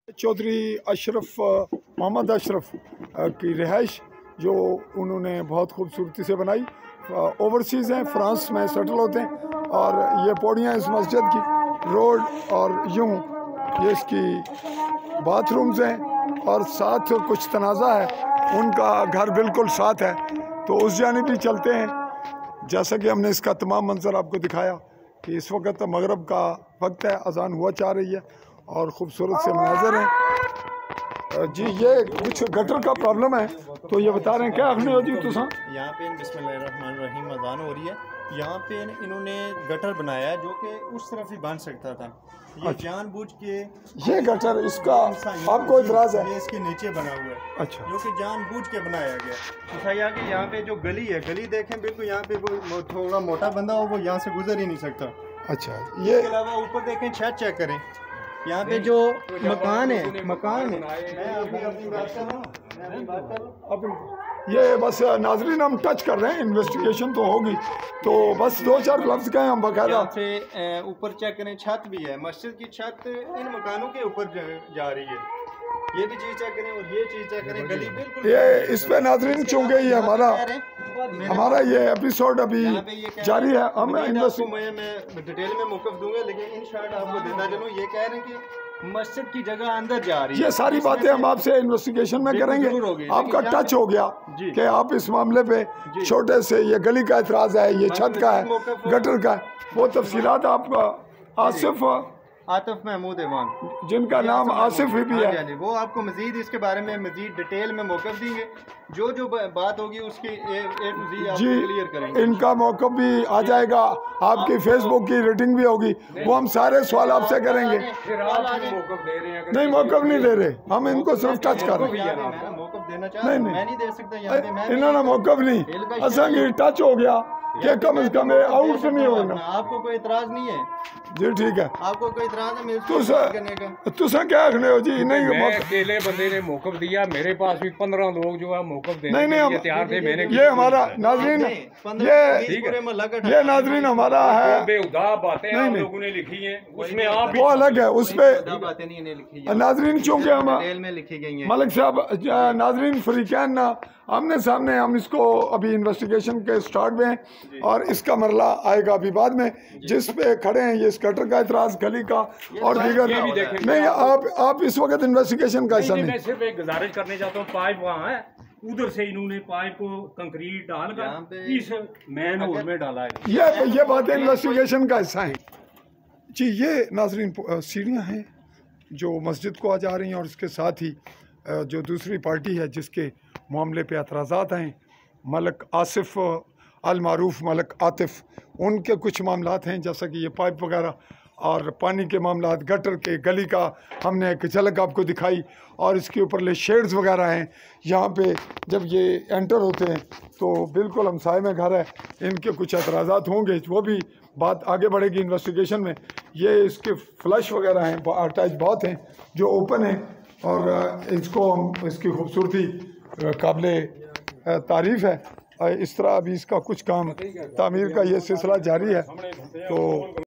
चौधरी अशरफ मोहम्मद अशरफ की रिहाइश जो उन्होंने बहुत खूबसूरती से बनाई। ओवरसीज़ हैं, फ्रांस में सेटल होते हैं और ये पौड़ियाँ इस मस्जिद की, रोड और यूँ ये इसकी बाथरूम्स हैं और साथ कुछ तनाज़ा है, उनका घर बिल्कुल साथ है। तो उस जानिब भी चलते हैं। जैसा कि हमने इसका तमाम मंजर आपको दिखाया कि इस वक्त मगरब का वक्त है, अजान हुआ चाह रही है और ख़ूबसूरत से मनाज़र हैं। जी ये कुछ गटर का प्रॉब्लम है तो ये बता रहे हैं क्या आखने हो जी तुम यहाँ पे बिस्मिल्लाहिर्रहमानिर्रहीम अज़ान हो रही है। यहाँ पे इन्होंने गटर बनाया है जो कि उस तरफ ही बन सकता था। ये जानबूझ के ये गटर इसका आपको इतराज़ है? ये इसके नीचे बना हुआ है, अच्छा, जो कि जानबूझ के बनाया गया। अच्छा यहाँ पे जो गली है, गली देखें बिल्कुल यहाँ पे वो थोड़ा मोटा बंदा हो वो यहाँ से गुजर ही नहीं सकता। अच्छा, ये इसके अलावा ऊपर देखें, छत चेक करें, यहाँ पे जो मकान है मैं अपनी बात कर अब ये बस नाजरीन हम टच कर रहे हैं, इन्वेस्टिगेशन तो होगी तो बस दो चार लफ्ज़ कहें हम बकायदा। से ऊपर चेक करें, छत भी है, मस्जिद की छत इन मकानों के ऊपर जा रही है। ये भी चीज़ चेक करें और ये चीज़ चेक करें, गली बिल्कुल ये इस पे नाजरीन चूँकि ये हमारा ये एपिसोड अभी जारी है, हम मैं डिटेल में मौक़िफ़ दूंगा, लेकिन इन शॉर्ट आपको देता चलूँ, ये कह रहे हैं कि मस्जिद की जगह अंदर जा रही है। ये सारी बातें हम आपसे इन्वेस्टिगेशन में करेंगे। आपका टच हो गया कि आप इस मामले पे छोटे से ये गली का एतराज़ है, ये छत का है, गटर का है, वो तफसीलात आपका आतिफ महमूद ईमान, जिनका नाम आसिफ भी है, वो आपको मजीद इसके बारे में मजीद डिटेल में मौक़िफ़ देंगे। जो बात होगी उसकी ए टू ज़ेड आपको क्लियर करेंगे। इनका मौक़िफ़ भी आ जाएगा, आपकी फेसबुक की रेटिंग भी होगी, वो हम सारे सवाल आपसे करेंगे। नहीं मौक़िफ़ नहीं दे रहे, हम इनको सिर्फ टच कर रहे हैं। नहीं दे सकता, इन्होंने मौक़िफ़ नहीं, असंग टच हो गया कि कम से कम आउट से नहीं होना। आपको कोई इतराज़ नहीं है? जी ठीक है, आपको कोई इतराज़ है तुसा क्या आखने हो जी? नहीं अकेले बंदे ने मौक़िफ़ दिया, मेरे पास भी 15 लोग जो है मौक़िफ़ देने नहीं तैयार थे। मैंने ये हमारा नाज़रीन ये नाज़रीन हमारा है, बेहुदा बातें आप लोगों ने लिखी हैं, उसमें आप वो अलग है, उस पे बातें नहीं लिखी है नाज़रीन चूँकि हम में लिखी गई हैं। मलिक साहब नाज़रीन फरीक़ैन ना आमने सामने, हम इसको अभी इन्वेस्टिगेशन के स्टार्ट में हैं और इसका मरला आएगा अभी बाद में। जिस पे खड़े हैं ये गटर का एतराज़, गली का और दीगर नहीं, आप इस वक्त इन्वेस्टिगेशन का हिस्सा नहीं। मैं सिर्फ एक गुजारिश करने चाहता हूँ, पाइप वहाँ है, उधर से इन्होंने पाइप को कंक्रीट डालकर इस मेन होल में डाला है। ये बातें इन्वेस्टिगेशन का हिस्सा है जी। ये नाज़रीन सीढ़ियाँ हैं जो मस्जिद को आ जा रही हैं और उसके साथ ही जो दूसरी पार्टी है जिसके मामले पे एतराज़ात हैं, मलिक आसिफ अल मारूफ मलिक आतिफ, उनके कुछ मामलात हैं जैसा कि ये पाइप वगैरह और पानी के मामलात, गटर के, गली का हमने एक झलक आपको दिखाई और इसके ऊपर ले शेड्स वगैरह हैं। यहाँ पे जब ये एंटर होते हैं तो बिल्कुल हमसाए में घर है, इनके कुछ एतराज़ात होंगे, वो भी बात आगे बढ़ेगी इन्वेस्टिगेशन में। ये इसके फ्लश वगैरह हैं, अटैच बहुत हैं जो ओपन हैं और इसको हम इसकी खूबसूरती काबिले तारीफ़ है। इस तरह अभी इसका कुछ काम तामीर का ये सिलसिला जारी है। तो